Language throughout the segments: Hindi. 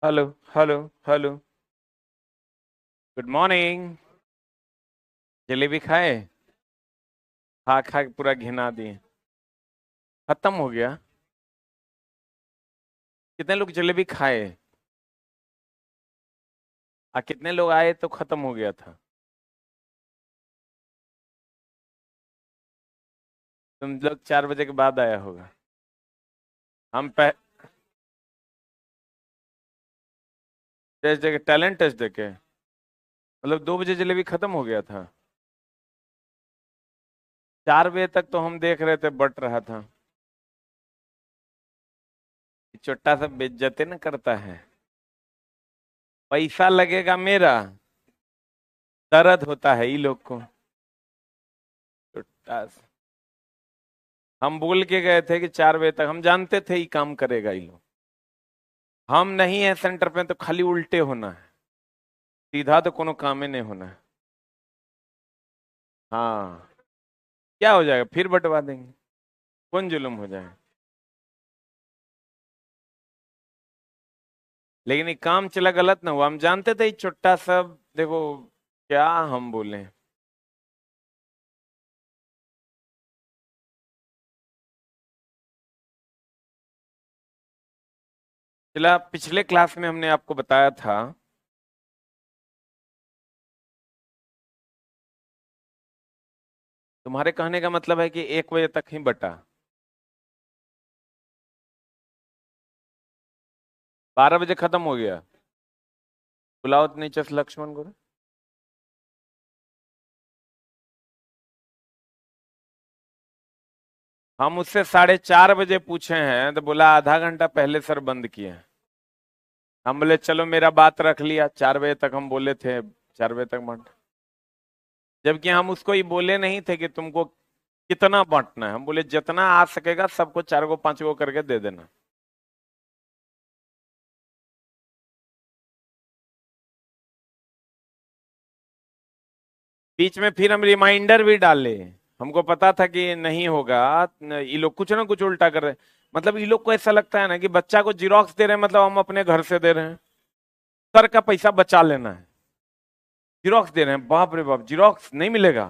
Hello. Hello. Hello. Good morning. Jalebi खाए? खा खा के पूरा घिना दिए। खत्म हो गया? कितने लोग जलेबी खाए? कितने लोग आए तो खत्म हो गया था? तुम लोग 4 बजे के बाद आया होगा। हम टेस्ट देके, टैलेंट टेस्ट देके, मतलब 2 बजे जलेबी खत्म हो गया था। 4 बजे तक तो हम देख रहे थे, बट रहा था। छोटा सा बेइज्जती न करता है। पैसा लगेगा मेरा। दर्द होता है ये लोग को। छोटा सा। हम बोल के गए थे कि 4 बजे तक, हम जानते थे ये काम करेगा ये लोग। हम नहीं है सेंटर पे तो खाली उल्टे होना है। सीधा तो कोनो काम ही नहीं होना है। हाँ। क्या हो जाएगा, फिर बंटवा देंगे। कौन जुल्म हो जाए? लेकिन ये काम चला गलत ना हुआ, हम जानते थे ये छोटा सा। देखो, क्या हम बोले। चला, पिछले क्लास में हमने आपको बताया था। तुम्हारे कहने का मतलब है कि 1 बजे तक ही बटा। 12 बजे खत्म हो गया। बुलाओ तो नीचे से लक्ष्मण को। हम उससे 4:30 बजे पूछे हैं तो बोला आधा घंटा पहले सर बंद किए हैं। हम बोले चलो, मेरा बात रख लिया, 4 बजे तक हम बोले थे। 4 बजे तक बंद। जबकि हम उसको ये बोले नहीं थे कि तुमको कितना बांटना है। हम बोले जितना आ सकेगा सबको 4 को 5 को करके दे देना। बीच में फिर हम रिमाइंडर भी डाले। हमको पता था कि नहीं होगा। ये लोग कुछ ना कुछ उल्टा कर रहे हैं। मतलब ये लोग को ऐसा लगता है ना कि बच्चा को जिरोक्स दे रहे हैं, मतलब हम अपने घर से दे रहे हैं। सर का पैसा बचा लेना है। जिरोक्स दे रहे हैं, बाप रे बाप, जिरोक्स नहीं मिलेगा।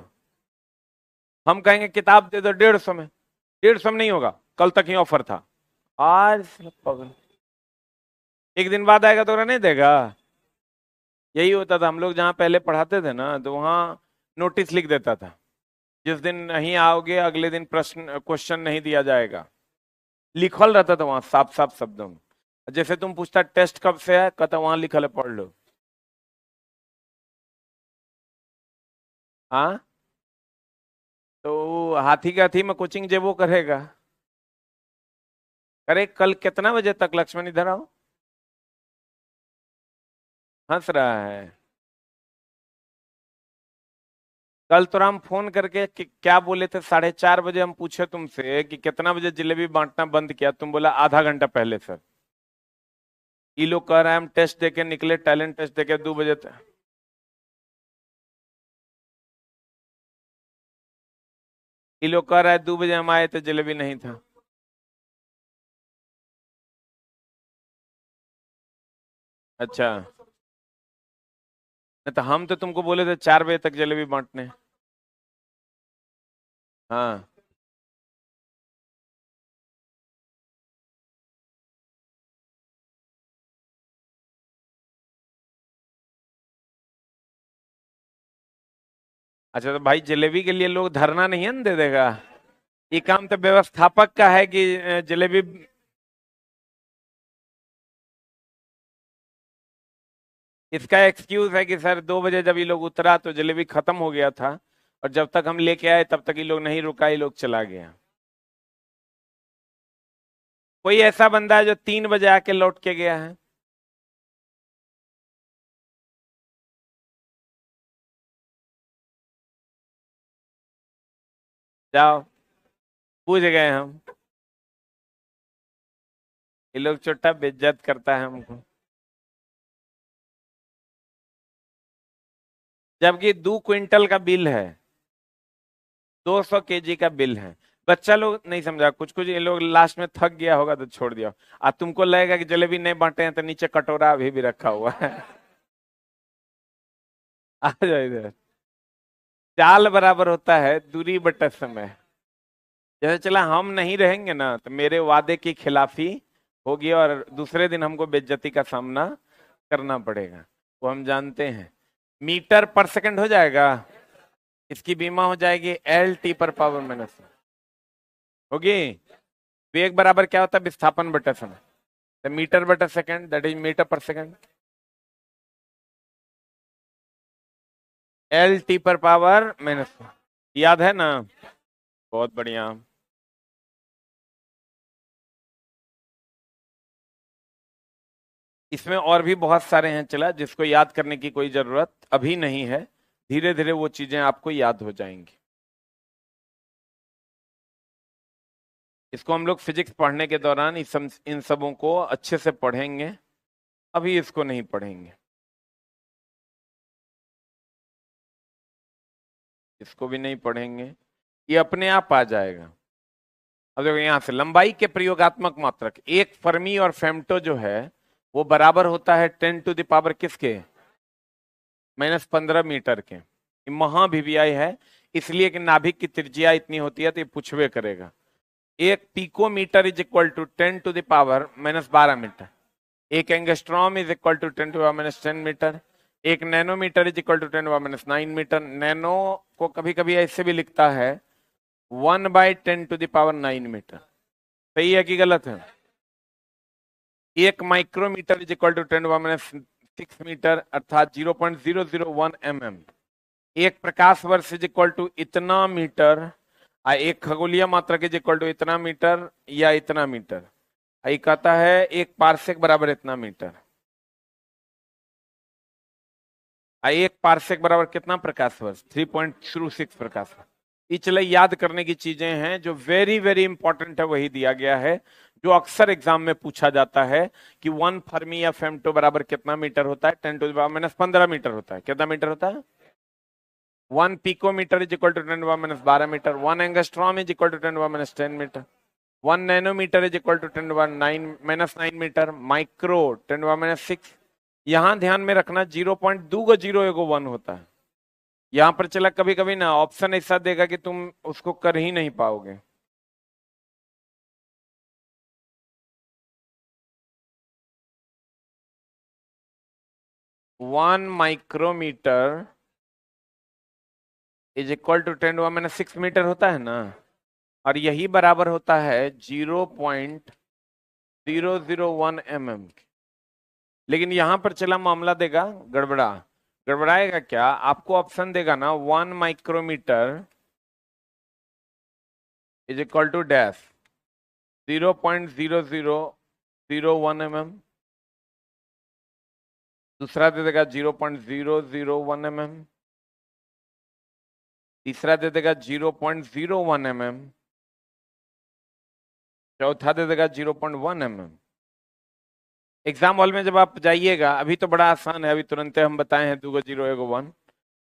हम कहेंगे किताब दे दो 150 में। 150 में नहीं होगा, कल तक ही ऑफर था। आज साला पागल। एक दिन बाद आएगा तो नहीं देगा। यही होता था, हम लोग जहाँ पहले पढ़ाते थे ना, तो वहाँ नोटिस लिख देता था, जिस दिन नहीं आओगे अगले दिन प्रश्न क्वेश्चन नहीं दिया जाएगा। लिखल रहता था वहां साफ साफ शब्दों में। जैसे तुम पूछता टेस्ट कब से है, कहता वहां लिखल है पढ़ लो। हाँ। तो हाथी के हाथी में कोचिंग जब वो करेगा। अरे कल कितना बजे तक लक्ष्मण इधर आओ। हंस रहा है। कल तो हम फोन करके क्या बोले थे, 4:30 बजे हम पूछे तुमसे कि कितना बजे जलेबी बांटना बंद किया, तुम बोला आधा घंटा पहले सर। ये लोग कह रहे हैं हम टेस्ट देके निकले, टैलेंट टेस्ट देके 2 बजे तक। ये लोग कह रहा है 2 बजे हम आए थे जलेबी नहीं था। अच्छा। नहीं तो हम तो तुमको बोले थे 4 बजे तक जलेबी बांटने। हाँ। अच्छा, तो भाई जलेबी के लिए लोग धरना नहीं है ना दे देगा। ये काम तो व्यवस्थापक का है कि जलेबी। इसका एक्सक्यूज है कि सर 2 बजे जब ये लोग उतरा तो जलेबी खत्म हो गया था, और जब तक हम लेके आए तब तक ये लोग नहीं रुका, ये लोग चला गया। कोई ऐसा बंदा है जो 3 बजे आके लौट के गया है? जाओ, पूछ गए हम। ये लोग छोटा बेइज्जत करता है हमको। जबकि 2 क्विंटल का बिल है। 200 केजी का बिल है। बच्चा लोग नहीं समझा, कुछ कुछ ये लोग लास्ट में थक गया होगा तो छोड़ दिया। तुमको लगेगा कि जलेबी नहीं बांटे हैं तो नीचे कटोरा अभी भी रखा हुआ है। आ जाओ इधर। चाल बराबर होता है दूरी बटा समय। जैसे चला हम नहीं रहेंगे ना तो मेरे वादे की खिलाफी होगी और दूसरे दिन हमको बेइज्जती का सामना करना पड़ेगा, वो हम जानते हैं। मीटर पर सेकंड हो जाएगा, इसकी बीमा हो जाएगी एल टी पर पावर माइनस होगी। वेग बराबर क्या होता है, विस्थापन बटा समय। तो मीटर बटा सेकंड दैट इज मीटर पर सेकंड, एल टी पर पावर माइनस। याद है ना? बहुत बढ़िया। इसमें और भी बहुत सारे हैं चला, जिसको याद करने की कोई जरूरत अभी नहीं है, धीरे धीरे वो चीजें आपको याद हो जाएंगी। इसको हम लोग फिजिक्स पढ़ने के दौरान इन सबों को अच्छे से पढ़ेंगे, अभी इसको नहीं पढ़ेंगे। इसको भी नहीं पढ़ेंगे, ये अपने आप आ जाएगा। अब देखो यहां से लंबाई के प्रयोगात्मक मात्रक एक फर्मी और फेम्टो जो है वो बराबर होता है 10 टू द पावर किसके, -15 मीटर के। ये महाभिव्याय है, इसलिए कि नाभिक की त्रिज्या इतनी होती है तो ये पूछवे करेगा। एक picometre is equal to 10 to the power -12 metre. एक angstrom is equal to 10 to the power -10 metre. एक nanometre is equal to 10 to the power -9 metre. Nano को कभी कभी ऐसे भी लिखता है 1/10 टू द पावर 9 मीटर। सही है कि गलत है? एक micrometre is equal to 10 to the power -6 metre अर्थात 0.001 mm। एक प्रकाश वर्ष इज इक्वल टू इतना मीटर, एक खगोलीय मात्रक इज इक्वल टू इतना मीटर या इतना मीटर। ये कहता है एक पारसेक बराबर इतना मीटर। एक पारसेक बराबर कितना प्रकाश वर्ष, 3.06 प्रकाश वर्ष। ये चले याद करने की चीजें हैं, जो वेरी वेरी इंपॉर्टेंट है वही दिया गया है, जो अक्सर एग्जाम में पूछा जाता है कि 1 फर्मी या फेम्टो बराबर कितना मीटर होता है, 10 टू द पावर -15 मीटर होता है। कितना मीटर होता है? 1 picometre is equal to 10 to the power -12 metre. 1 angstrom is equal to 10 to the power -10 metre. 1 nanometre is equal to 10 to the power -9 metre. Micro 10 to the power -6। यहां ध्यान में रखना 0.2 एगो 1 होता है। यहां पर चला कभी कभी ना ऑप्शन ऐसा देगा कि तुम उसको कर ही नहीं पाओगे। One micrometre is equal to 10 to the power -6 metre होता है ना, और यही बराबर होता है 0.001 mm। लेकिन यहां पर चला मामला देगा गड़बड़ाएगा क्या, आपको ऑप्शन देगा ना 1 micrometre is equal to dash 0.0001 mm। दूसरा दे देगा 0.001 mm। तीसरा दे देगा 0.01 mm। चौथा दे देगा 0.1 mm। एग्जाम हॉल में जब आप जाइएगा, अभी तो बड़ा आसान है, अभी तुरंत हम बताए हैं 2 गो 0 1 1,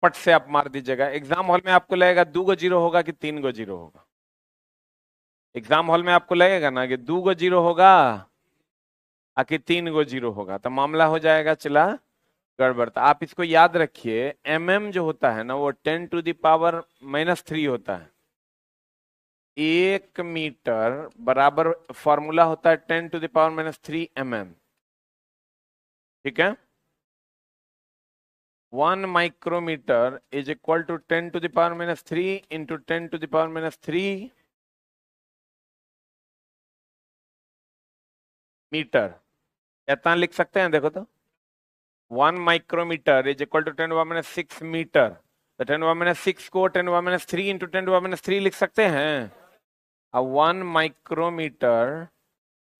पट से आप मार दीजिएगा। एग्जाम हॉल में आपको लगेगा 2 गो 0 होगा कि 3 गो 0 होगा। एग्जाम हॉल में आपको लगेगा ना कि 2 गो 0 होगा कि 3 गो 0 होगा, तो मामला हो जाएगा चला गड़बड़। तो आप इसको याद रखिए, mm जो होता है ना वो 10 टू द पावर -3 होता है। 1 मीटर बराबर फॉर्मूला होता है 10 टू द पावर -3 mm। ठीक है? 1 micrometre is equal to 10 to the power -3 into 10 to the पावर-3 मीटर। इतना लिख सकते हैं, देखो तो 1 micrometre is equal to 10 to the पावर-6 मीटर। तो 10 टू द पावर-6 को 10 टू द पावर-3 इंटू 10 टू द पावर-3 लिख सकते हैं। अब 1 micrometre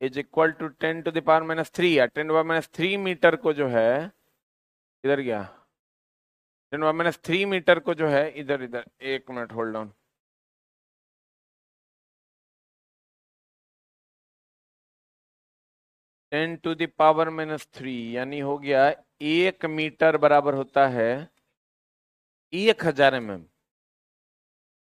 is equal to 10 to the पावर-3 या 10 टू द पावर-3 मीटर को जो है इधर गया, 10 टू द पावर-3 मीटर को जो है इधर इधर, 1 minute hold on. 10 to the पावर-3 यानी हो गया 1 मीटर बराबर होता है 1000 mm।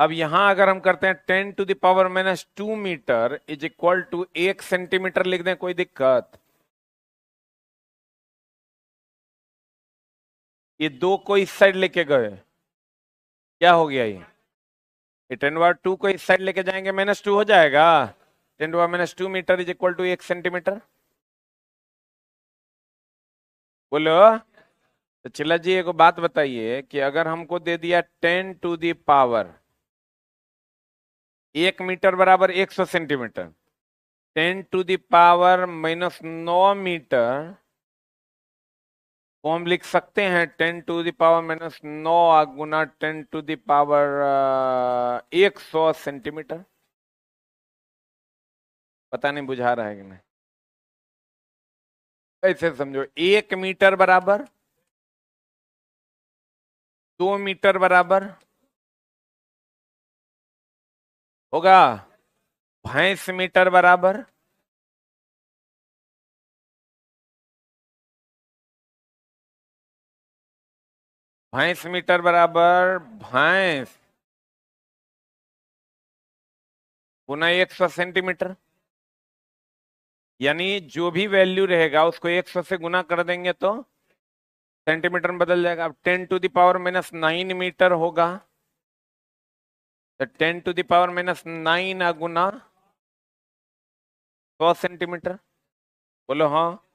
अब यहां अगर हम करते हैं 10⁻⁻² इज इक्वल टू 1 सेंटीमीटर लिख दें, कोई दिक्कत? ये दो को इस साइड लेके गए, क्या हो गया ये 10⁻² को इस साइड लेके जाएंगे -2 हो जाएगा। 10⁻² metre is equal to 1 centimetre. बोलो। तो चिल्ला जी एक बात बताइए कि अगर हमको दे दिया 10⁻, 1 मीटर बराबर 100 सेंटीमीटर, 10⁻⁻9 मीटर को हम लिख सकते हैं 10⁻⁻9 गुना 10⁻100 सेंटीमीटर। पता नहीं बुझा रहा है कि नहीं? ऐसे समझो, 1 मीटर बराबर 2 मीटर बराबर होगा 22 मीटर बराबर 22 मीटर बराबर भैंस गुना 100 सेंटीमीटर। यानी जो भी वैल्यू रहेगा उसको 100 से गुना कर देंगे तो सेंटीमीटर में बदल जाएगा। अब 10⁻⁻9 मीटर होगा, तो 10⁻⁻9 गुना 100 सेंटीमीटर। बोलो हाँ।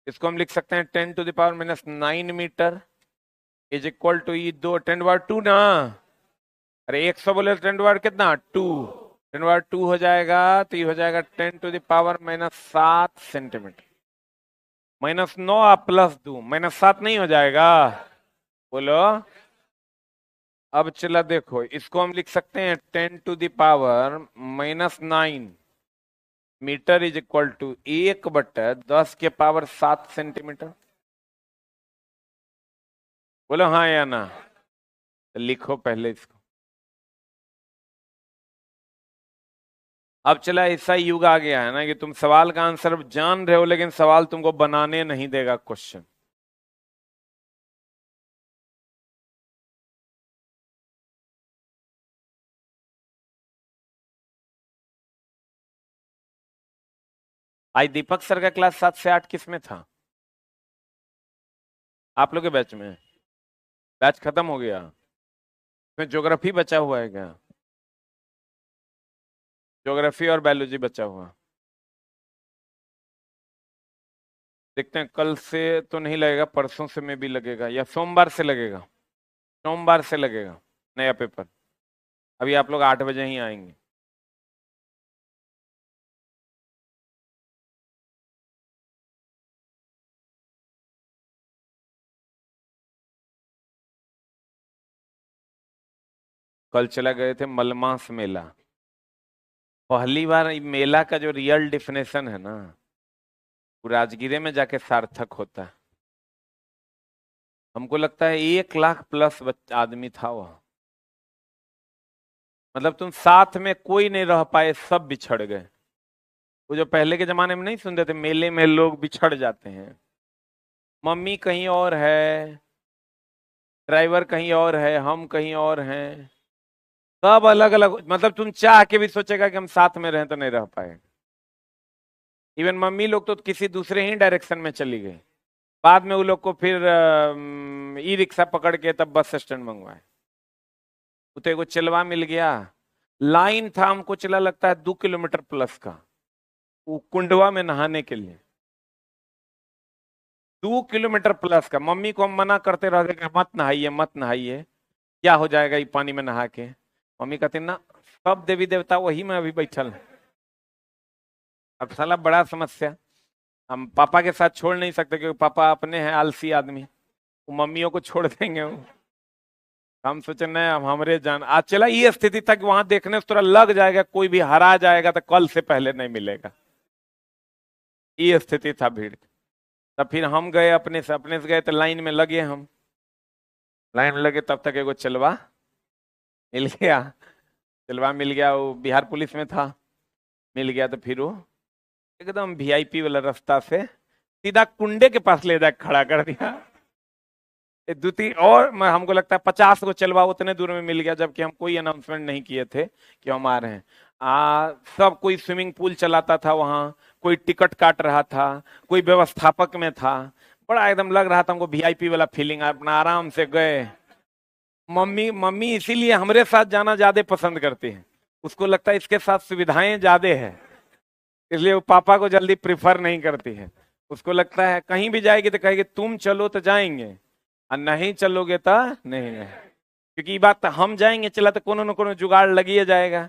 इसको हम लिख सकते हैं 10⁻⁻9 मीटर इज इक्वल टू ये दो 10⁻2 ना। अरे 100 बोले तो 10⁻2 कितना 2, 10⁻2 हो जाएगा, तो ये हो जाएगा 10⁻⁻7 सेंटीमीटर। -9 आप +2, -7 नहीं हो जाएगा? बोलो। अब चला देखो, इसको हम लिख सकते हैं 10⁻⁻9 metre is equal to 1/10⁻7 centimetre. बोलो हाँ या ना? तो लिखो पहले इसको। अब चला ऐसा युग आ गया है ना कि तुम सवाल का आंसर जान रहे हो लेकिन सवाल तुमको बनाने नहीं देगा क्वेश्चन। आज दीपक सर का क्लास 7 से 8 किस में था? आप लोग के बैच में? बैच खत्म हो गया? इसमें ज्योग्राफी बचा हुआ है क्या? ज्योग्राफी और बायोलॉजी बचा हुआ। देखते हैं, कल से तो नहीं लगेगा, परसों से में भी लगेगा या सोमवार से लगेगा। सोमवार से लगेगा नया पेपर। अभी आप लोग 8 बजे ही आएंगे। कल चला गए थे मलमास मेला। पहली बार मेला का जो रियल डिफिनेशन है ना, वो राजगीर में जाके सार्थक होता है। हमको लगता है 1 लाख+ आदमी था वहां। मतलब तुम साथ में कोई नहीं रह पाए, सब बिछड़ गए। वो जो पहले के जमाने में नहीं सुनते थे, मेले में लोग बिछड़ जाते हैं। मम्मी कहीं और है, ड्राइवर कहीं और है, हम कहीं और हैं, सब अलग अलग। मतलब तुम चाह के भी सोचेगा कि हम साथ में रहें तो नहीं रह पाए। इवन मम्मी लोग तो किसी दूसरे ही डायरेक्शन में चली गई। बाद में वो लोग को फिर ई रिक्शा पकड़ के तब बस स्टैंड मंगवाए। उते को चिलवा मिल गया। लाइन था, हमको चला लगता है 2 किलोमीटर+ का, वो कुंडवा में नहाने के लिए। 2 किलोमीटर+ का। मम्मी को हम मना करते रह गए कि मत नहाइए मत नहाइए, क्या हो जाएगा ये पानी में नहा के। मम्मी कहती ना, सब देवी देवता वही में अभी बैठल है। अब साला बड़ा समस्या। हम पापा के साथ छोड़ नहीं सकते क्योंकि पापा अपने हैं आलसी आदमी, वो मम्मियों को छोड़ देंगे वो। हम सोचे नहीं, हम हमरे जान। आज चला ये स्थिति था कि वहां देखने से थोड़ा लग जाएगा कोई भी हरा जाएगा तो कल से पहले नहीं मिलेगा। ये स्थिति था भीड़। तब फिर हम गए अपने से गए तो लाइन में लगे। हम लाइन में लगे तब तक एगो चलवा मिल गया। चलवा मिल गया, वो बिहार पुलिस में था। मिल गया तो फिर वो एकदम वीआईपी वाला रास्ता से सीधा कुंडे के पास ले जाकर खड़ा कर दिया। द्वितीय और हमको लगता है 50 को चलवा उतने दूर में मिल गया, जबकि हम कोई अनाउंसमेंट नहीं किए थे कि हम आ रहे हैं। सब कोई स्विमिंग पूल चलाता था वहां, कोई टिकट काट रहा था, कोई व्यवस्थापक में था। बड़ा एकदम लग रहा था हमको वीआईपी वाला फीलिंग, अपना आराम से गए। मम्मी मम्मी इसीलिए हमारे साथ जाना ज्यादा पसंद करती है, उसको लगता है इसके साथ सुविधाएं ज्यादा है, इसलिए वो पापा को जल्दी प्रिफर नहीं करती है। उसको लगता है कहीं भी जाएगी तो कहेगी तुम चलो तो जाएंगे, और नहीं चलोगे तो नहीं है। क्योंकि ये बात हम जाएंगे चला तो कोनो न कोनो जुगाड़ लगिए जाएगा।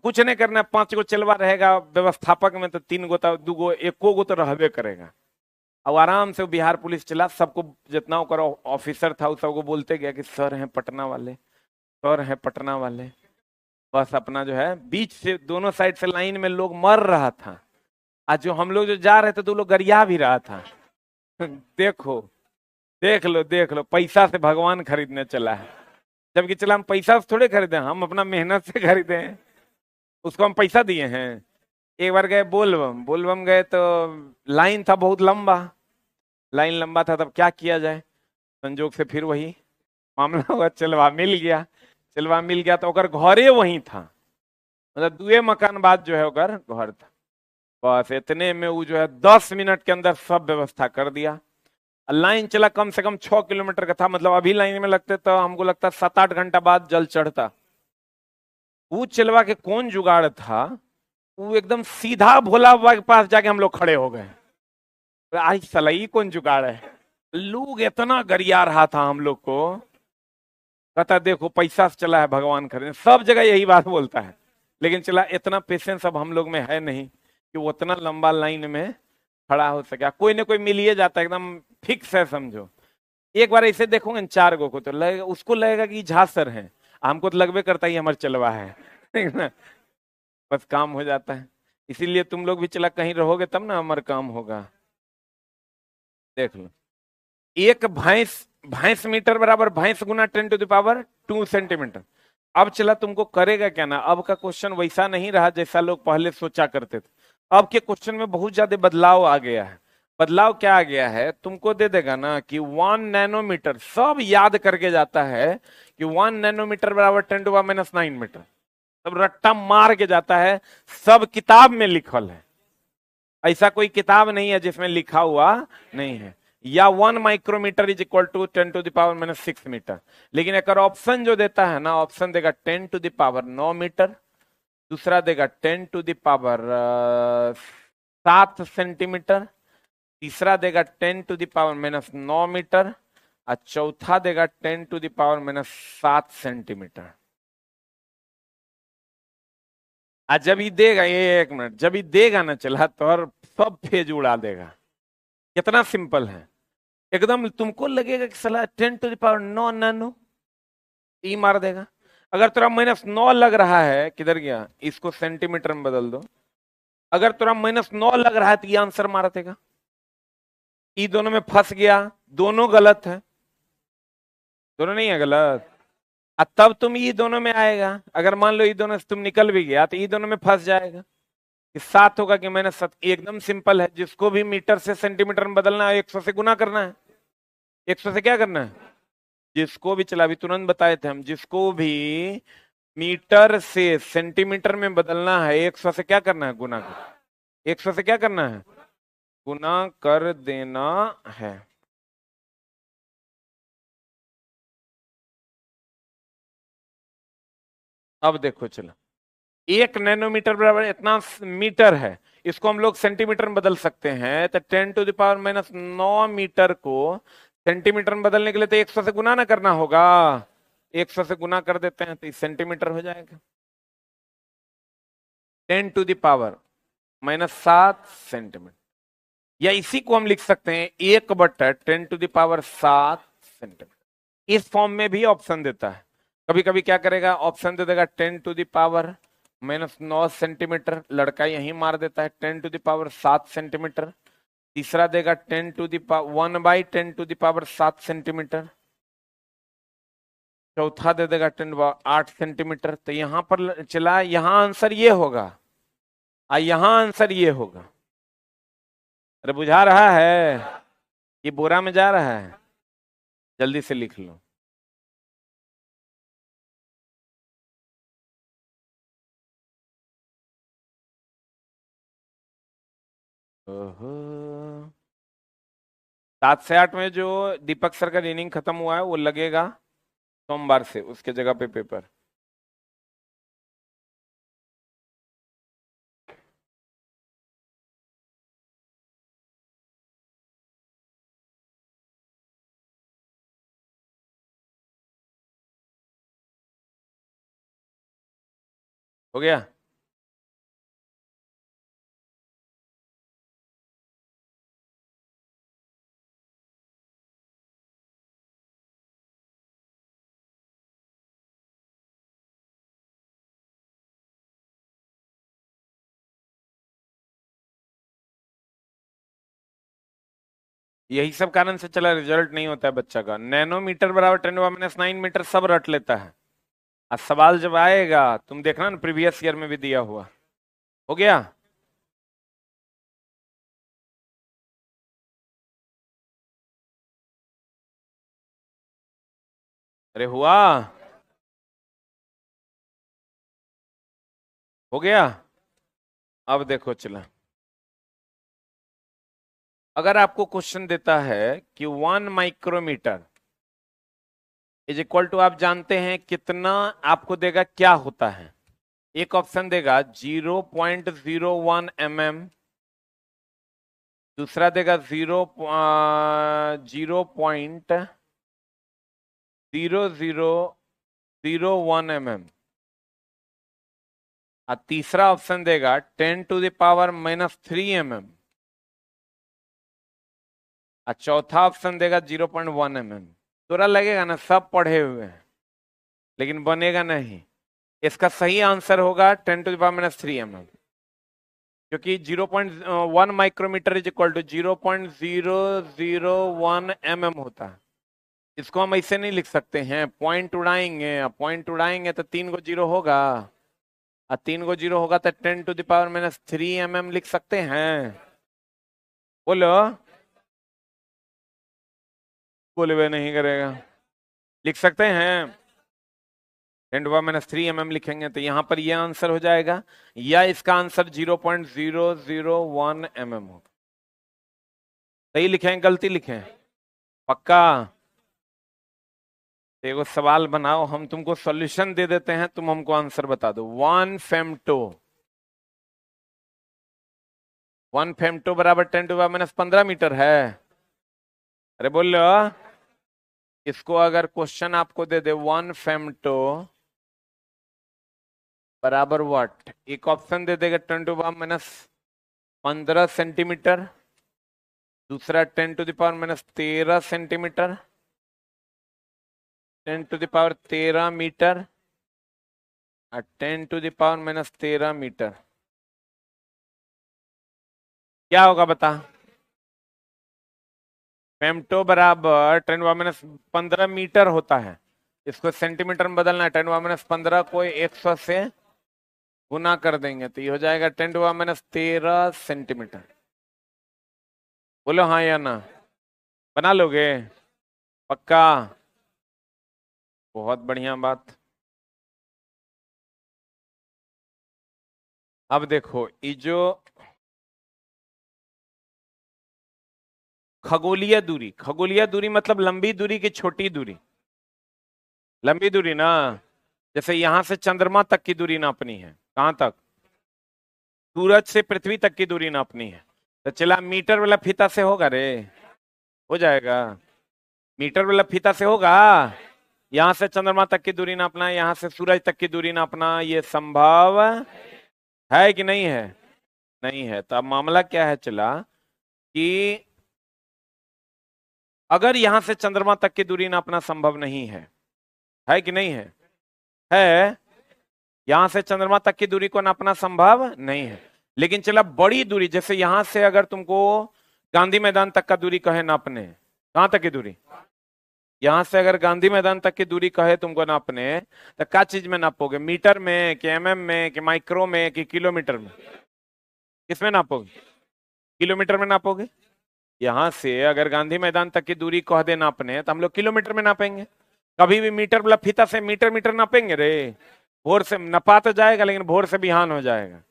कुछ नहीं करना, 5 गो चलवा रहेगा व्यवस्थापक में तो 3 गो तो 2 गो 1 गो तो रहबे करेगा। अब आराम से वो बिहार पुलिस चला, सबको जितना ओकर ऑफिसर था उस सबको बोलते गया कि सर हैं पटना वाले, सर हैं पटना वाले। बस अपना जो है बीच से दोनों साइड से लाइन में लोग मर रहा था, आज जो हम लोग जो जा रहे थे तो लोग गरिया भी रहा था। देखो, देख लो पैसा से भगवान खरीदने चला है, जबकि चला हम पैसा से थोड़े खरीदे, हम अपना मेहनत से खरीदे हैं, उसको हम पैसा दिए हैं। एक बार गए बोलबम, बोलबम गए तो लाइन था बहुत लंबा, लाइन लंबा था, तब क्या किया जाए, संजोग से फिर वही मामला हुआ, चलवा मिल गया। चलवा मिल गया तो ओकर घरे वहीं था, मतलब 2 मकान बाद जो है ओकर घर था। बस इतने में वो जो है 10 मिनट के अंदर सब व्यवस्था कर दिया। लाइन चला कम से कम 6 किलोमीटर का था, मतलब अभी लाइन में लगते तो हमको लगता 7-8 घंटा बाद जल चढ़ता। वो चलवा के कौन जुगाड़ था, वो एकदम सीधा भोला बाबा के पास जाके हम लोग खड़े हो गए। आज सलाई कौन जुगाड़ है, लोग इतना गरिया रहा था हम लोग को, कहता देखो पैसा से चला है भगवान खरीदने, सब जगह यही बात बोलता है। लेकिन चला इतना पेशेंस अब हम लोग में है नहीं कि वो उतना लंबा लाइन में खड़ा हो सके। कोई ना कोई मिल ही जाता है, एकदम फिक्स है समझो। एक बार ऐसे देखोगे 4 गो को तो लगेगा, उसको लगेगा कि झांसर है, हमको तो लगभग करता ही हमारे चलवा है। बस काम हो जाता है। इसीलिए तुम लोग भी चला कहीं रहोगे तब ना हमारा काम होगा। देख लो, एक भैंस, भैंस मीटर बराबर भैंस गुना 10⁻² सेंटीमीटर। अब चला तुमको करेगा क्या ना, अब का क्वेश्चन वैसा नहीं रहा जैसा लोग पहले सोचा करते थे। अब के क्वेश्चन में बहुत ज्यादा बदलाव आ गया है। बदलाव क्या आ गया है, तुमको दे देगा ना कि 1 नैनोमीटर, सब याद करके जाता है कि 1 नैनोमीटर बराबर 10⁻⁹ मीटर, सब रट्टा मार के जाता है। सब किताब में लिखल है, ऐसा कोई किताब नहीं है जिसमें लिखा हुआ नहीं है। या 1 micrometre is equal to 10⁻⁻⁶ metre. लेकिन एक ऑप्शन जो देता है ना, ऑप्शन देगा 10⁻9 मीटर, दूसरा देगा 10⁻7 सेंटीमीटर, तीसरा देगा 10⁻⁻9 मीटर, और चौथा देगा 10⁻⁻7 सेंटीमीटर। आज जब ही देगा ये 1 मिनट, जब ही देगा ना चला तो और सब फेज उड़ा देगा। कितना सिंपल है एकदम, तुमको लगेगा कि साला 10⁻9 नैनो, ई मार देगा। अगर तेरा -9 लग रहा है, किधर गया, इसको सेंटीमीटर में बदल दो। अगर तेरा -9 लग रहा है तो ये आंसर मार देगा। ई दोनों में फंस गया, दोनों गलत है, दोनों नहीं है गलत। अब तब तुम ई दोनों में आएगा, अगर मान लो ई दोनों से तुम निकल भी गया तो ई दोनों में फंस जाएगा कि 7 होगा कि -7। एकदम सिंपल है, जिसको भी मीटर से सेंटीमीटर में बदलना है 100 से गुना करना है। 100 से क्या करना है, जिसको भी, चला अभी तुरंत बताए थे हम, जिसको भी मीटर से सेंटीमीटर में बदलना है 100 से क्या करना है, गुना कर। 100 से क्या करना है, गुना कर देना है। अब देखो चलो, 1 नैनोमीटर बराबर इतना मीटर है, इसको हम लोग सेंटीमीटर में बदल सकते हैं। तो 10⁻⁹ मीटर को सेंटीमीटर में बदलने के लिए तो 100 से गुना ना करना होगा। 100 से गुना कर देते हैं तो ये सेंटीमीटर हो जाएगा। 10⁻⁻7 सेंटीमीटर, या इसी को हम लिख सकते हैं 1/10⁻7 सेंटीमीटर। इस फॉर्म में भी ऑप्शन देता है। कभी कभी क्या करेगा, ऑप्शन दे देगा 10⁻⁻9 सेंटीमीटर, लड़का यही मार देता है 10⁻7 सेंटीमीटर। तीसरा देगा 1/10⁻7 सेंटीमीटर, चौथा दे देगा 10⁻8 सेंटीमीटर। तो यहां पर चला, यहां आंसर ये होगा, यहां आंसर ये होगा। अरे बुझा रहा है, ये बोरा में जा रहा है, जल्दी से लिख लो। ओहो। 7 से 8 में जो दीपक सर का रीडिंग खत्म हुआ है वो लगेगा सोमवार से उसके जगह पे पेपर। हो गया। यही सब कारण से चला रिजल्ट नहीं होता है बच्चा का। नैनोमीटर बराबर 10⁻⁹ सब रट लेता है। आज सवाल जब आएगा तुम देखना ना, प्रीवियस ईयर में भी दिया हुआ। हो गया। अरे हुआ। हो गया। अब देखो चला, अगर आपको क्वेश्चन देता है कि 1 माइक्रोमीटर इज इक्वल टू, आप जानते हैं कितना, आपको देगा क्या होता है। एक ऑप्शन देगा 0.01 mm, दूसरा देगा 0.0001 mm, और तीसरा ऑप्शन देगा 10⁻⁻³ mm, और चौथा ऑप्शन देगा 0.1 mm। थोड़ा लगेगा ना सब पढ़े हुए हैं, लेकिन बनेगा नहीं। इसका सही आंसर होगा 10⁻³ क्योंकि 0.1 micrometre is equal to 0.001 mm होता है। इसको हम ऐसे नहीं लिख सकते हैं, पॉइंट उड़ाएंगे, पॉइंट उड़ाएंगे तो 3 को 0 होगा, और 3 को 0 होगा तो 10⁻³ लिख सकते हैं। बोलो। बोले वे नहीं करेगा। लिख सकते हैं 10⁻³ लिखेंगे तो यहां पर यह आंसर हो जाएगा, या इसका आंसर 0.001 mm होगा। सही लिखें गलती लिखें? पक्का? एगो सवाल बनाओ, हम तुमको सॉल्यूशन दे देते हैं, तुम हमको आंसर बता दो। 1 फेम्टो बराबर 10⁻⁻15 मीटर है। अरे बोल लो। इसको अगर क्वेश्चन आपको दे दे 1 फेम्टो बराबर व्हाट, एक ऑप्शन दे देगा 10⁻⁻15 सेंटीमीटर, दूसरा 10⁻⁻13 सेंटीमीटर, 10⁻13 मीटर, और 10⁻⁻13 मीटर। क्या होगा बता? फेम्टो बराबर 10⁻⁻15 मीटर होता है, इसको सेंटीमीटर में बदलना है। 10⁻⁻15 को 100 से गुना कर देंगे तो ये हो जाएगा 10⁻⁻13 सेंटीमीटर। बोलो हाँ या ना? बना लोगे? पक्का? बहुत बढ़िया बात। अब देखो ये जो खगोलीय दूरी मतलब लंबी दूरी की छोटी दूरी। लंबी दूरी ना, जैसे यहां से चंद्रमा तक की दूरी नापनी है। कहां तक? सूरज से पृथ्वी तक की दूरी नापनी है। तो चला मीटर वाला फीता से होगा रे? हो जाएगा। मीटर वाला फीता से होगा। यहां से चंद्रमा तक की दूरी नापना है, यहां से सूरज तक की दूरी नापना, ये संभव है कि नहीं है? नहीं है। तो अब मामला क्या है चला कि अगर यहां से चंद्रमा तक की दूरी नापना संभव नहीं है कि नहीं है? है। यहां से चंद्रमा तक की दूरी को नापना संभव नहीं है, लेकिन चला बड़ी दूरी, जैसे यहां से अगर तुमको गांधी मैदान तक का दूरी कहे नापने, कहां तक की दूरी? यहां से अगर गांधी मैदान तक की दूरी कहे तुमको नापने, तो क्या चीज में नापोगे? मीटर में कि mm में कि माइक्रो में कि किलोमीटर में? किसमें नापोगे? किलोमीटर में नापोगे? यहां से अगर गांधी मैदान तक की दूरी कह दे नापने तो हम लोग किलोमीटर में नापेंगे। कभी भी मीटर मतलब फीता से मीटर मीटर नापेंगे रे? भोर से नपा तो जाएगा लेकिन भोर से बिहान हो जाएगा।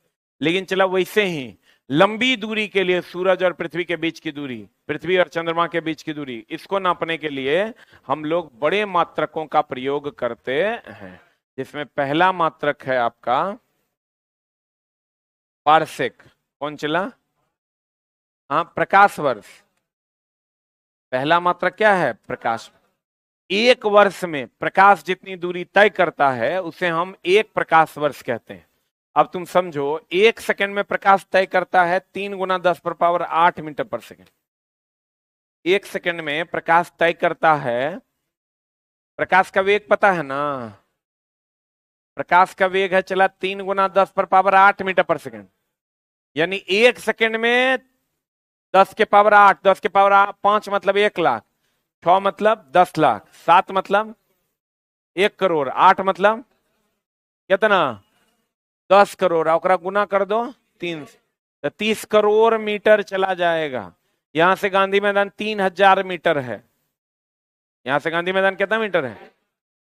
लेकिन चला वैसे ही लंबी दूरी के लिए सूरज और पृथ्वी के बीच की दूरी, पृथ्वी और चंद्रमा के बीच की दूरी, इसको नापने के लिए हम लोग बड़े मात्रकों का प्रयोग करते हैं, जिसमें पहला मात्रक है आपका पारसेक। कौन चला? हाँ, प्रकाश वर्ष। पहला मात्रक क्या है? प्रकाश। एक वर्ष में प्रकाश जितनी दूरी तय करता है उसे हम एक प्रकाश वर्ष कहते हैं। अब तुम समझो, एक सेकंड में प्रकाश तय करता है 3 × 10⁸ मीटर पर सेकंड। एक सेकंड में प्रकाश तय करता है, प्रकाश का वेग पता है ना? प्रकाश का वेग है चला 3 × 10⁸ मीटर पर सेकंड। यानी एक सेकंड में 10⁸, 10⁵ मतलब 1 लाख, 6 मतलब 10 लाख, 7 मतलब 1 करोड़, 8 मतलब कितना? 10 करोड़। और गुना कर दो 3 से, तो 30 करोड़ मीटर चला जाएगा। यहां से गांधी मैदान 3000 मीटर है। यहां से गांधी मैदान कितना मीटर है?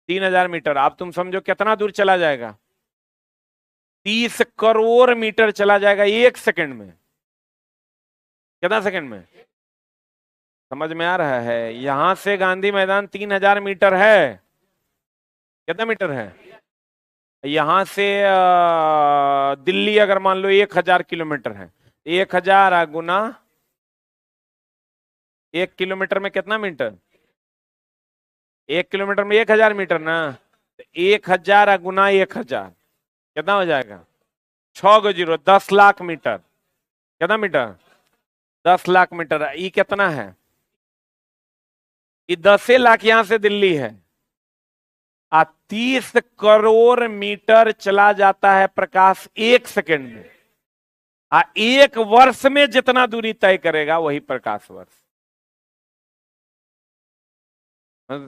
3000 मीटर। अब तुम समझो कितना दूर चला जाएगा? 30 करोड़ मीटर चला जाएगा एक सेकंड में। कितना सेकंड में? समझ में आ रहा है? यहां से गांधी मैदान 3000 मीटर है। कितना मीटर है? यहां से दिल्ली अगर मान लो 1000 किलोमीटर है, 1000 गुना 1 किलोमीटर में कितना मीटर? 1 किलोमीटर में 1000 मीटर ना। 1000 गुना 1000 कितना हो जाएगा? 6 0 10 लाख मीटर। कितना मीटर? 10 लाख मीटर। ये कितना है? ये 10 लाख यहां से दिल्ली है। 30 करोड़ मीटर चला जाता है प्रकाश एक सेकंड में। एक वर्ष में जितना दूरी तय करेगा वही प्रकाश वर्ष।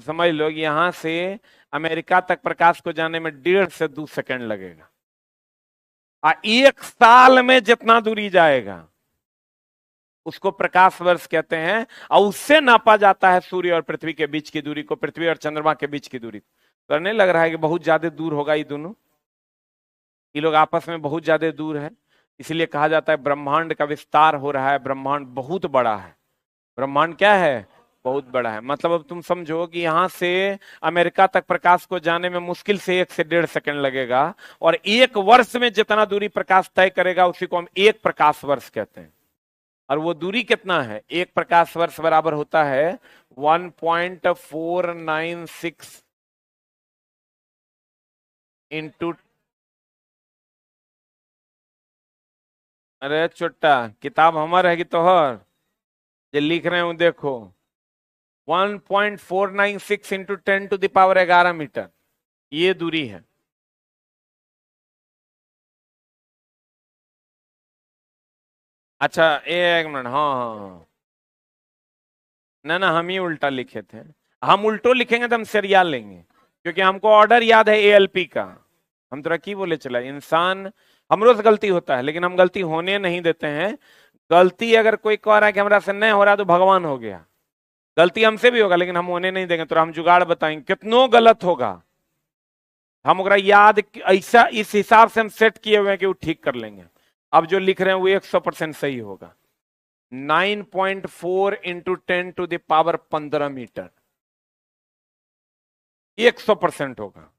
समझ लो, यहां से अमेरिका तक प्रकाश को जाने में 1.5 से 2 सेकंड लगेगा। एक साल में जितना दूरी जाएगा उसको प्रकाश वर्ष कहते हैं। और उससे नापा जाता है सूर्य और पृथ्वी के बीच की दूरी को, पृथ्वी और चंद्रमा के बीच की दूरी। तो नहीं लग रहा है कि बहुत ज्यादा दूर होगा ये दोनों? ये लोग आपस में बहुत ज्यादा दूर है। इसलिए कहा जाता है ब्रह्मांड का विस्तार हो रहा है, ब्रह्मांड बहुत बड़ा है। ब्रह्मांड क्या है? बहुत बड़ा है। मतलब अब तुम समझो कि यहां से अमेरिका तक प्रकाश को जाने में मुश्किल से 1 से 1.5 सेकंड लगेगा, और एक वर्ष में जितना दूरी प्रकाश तय करेगा उसी को हम एक प्रकाश वर्ष कहते हैं। और वो दूरी कितना है? एक प्रकाश वर्ष बराबर होता है 1.496 इंटू, अरे छोटा किताब हमार है कि तोहर जो लिख रहे हूं देखो, 1.496 इंटू 10⁻11 मीटर ये दूरी है। अच्छा एक मिनट, हाँ हाँ हाँ, ना ना हम ही उल्टा लिखे थे। हम उल्टो लिखेंगे तो हम सरिया लेंगे, क्योंकि हमको ऑर्डर याद है एएलपी का। हम तो की बोले चला, इंसान हमरो से गलती होता है लेकिन हम गलती होने नहीं देते हैं। गलती अगर कोई कह रहा है कि हमरा से नहीं हो रहा तो भगवान हो गया। गलती हमसे भी होगा लेकिन हम होने नहीं देंगे। तो हम जुगाड़ बताएंगे कितनों गलत होगा, हम ओकरा याद ऐसा इस हिसाब से हम सेट किए हुए हैं कि वो ठीक कर लेंगे। अब जो लिख रहे हैं वो 100% सही होगा। 9.4 इंटू 10⁻15 मीटर 100% होगा।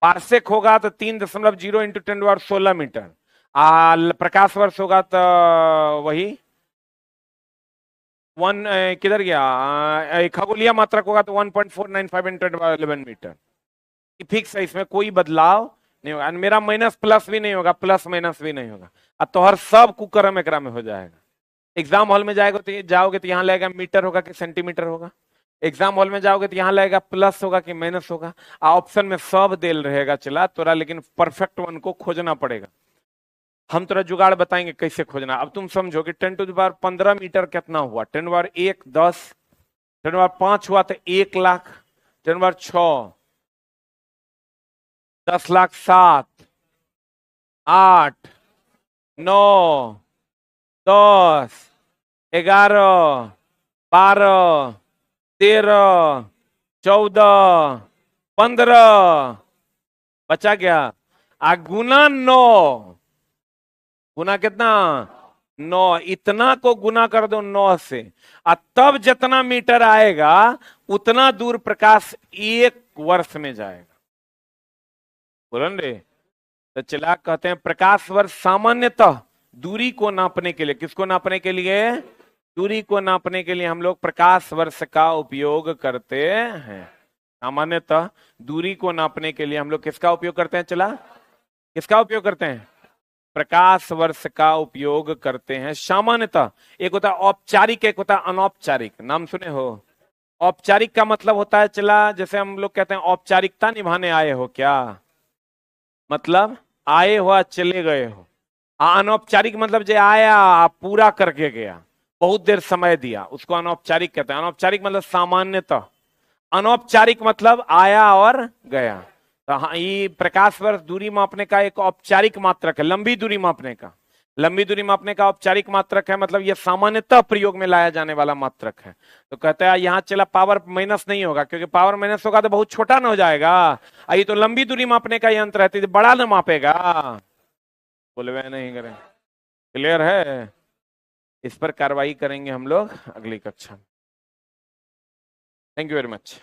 पार्सेक होगा तो 3.0 इंटू 10⁻16 मीटर। प्रकाश वर्ष होगा तो वही किधर गया, खगोलीय मात्रक होगा तो 1.495 इंटू 10⁻11 मीटर। फिक्स है, इसमें कोई बदलाव नहीं होगा। मेरा माइनस प्लस भी नहीं होगा, प्लस माइनस भी नहीं होगा। अब तो हर सब कुकरम एकरा में हो जाएगा। एग्जाम हॉल में जाओगे तो यहाँ लगेगा मीटर होगा कि सेंटीमीटर होगा। एग्जाम हॉल में जाओगे तो यहाँ लगेगा प्लस होगा कि माइनस होगा। ऑप्शन में सब देल रहेगा चला तोरा, लेकिन परफेक्ट वन को खोजना पड़ेगा। हम तोरा जुगाड़ बताएंगे कैसे खोजना। अब तुम समझो कि 10⁻15 मीटर कितना हुआ? 10⁻1 10, 10⁻5 हुआ तो 1 लाख, 10⁻6 10 लाख, 7 8 9 10 11, 12, 13, 14, 15, बचा क्या? गुना 9, गुना कितना? 9, इतना को गुना कर दो 9 से, और तब जितना मीटर आएगा उतना दूर प्रकाश 1 वर्ष में जाएगा। बोलो रे। तो चला कहते हैं प्रकाश वर्ष सामान्यतः दूरी को नापने के लिए, किसको नापने के लिए? दूरी को नापने के लिए हम लोग प्रकाश वर्ष का उपयोग करते हैं। सामान्यतः दूरी को नापने के लिए हम लोग किसका उपयोग करते हैं? चला, किसका उपयोग करते हैं? प्रकाश वर्ष का उपयोग करते हैं सामान्यतः। एक होता है औपचारिक, एक होता है अनौपचारिक। नाम सुने हो? औपचारिक का मतलब होता है, चला जैसे हम लोग कहते हैं औपचारिकता निभाने आए हो क्या, मतलब आए हो चले गए हो। अनौपचारिक मतलब जो आया पूरा करके गया, बहुत देर समय दिया, उसको अनौपचारिक कहते हैं। अनौपचारिक मतलब सामान्यतः। अनौपचारिक मतलब आया और गया। तो हाँ, ये प्रकाश वर्ष दूरी मापने का एक औपचारिक मात्रक है। लंबी दूरी मापने का, लंबी दूरी मापने का औपचारिक मात्रक है, मतलब यह सामान्यतः प्रयोग में लाया जाने वाला मात्रक है। तो कहते हैं यहाँ चला पावर माइनस नहीं होगा, क्योंकि पावर माइनस होगा तो बहुत छोटा ना हो जाएगा। ये तो लंबी दूरी मापने का यंत्र है, तो बड़ा ना मापेगा। बोले वह नहीं करें। क्लियर है? इस पर कार्रवाई करेंगे हम लोग अगली कक्षा में। Thank you very much.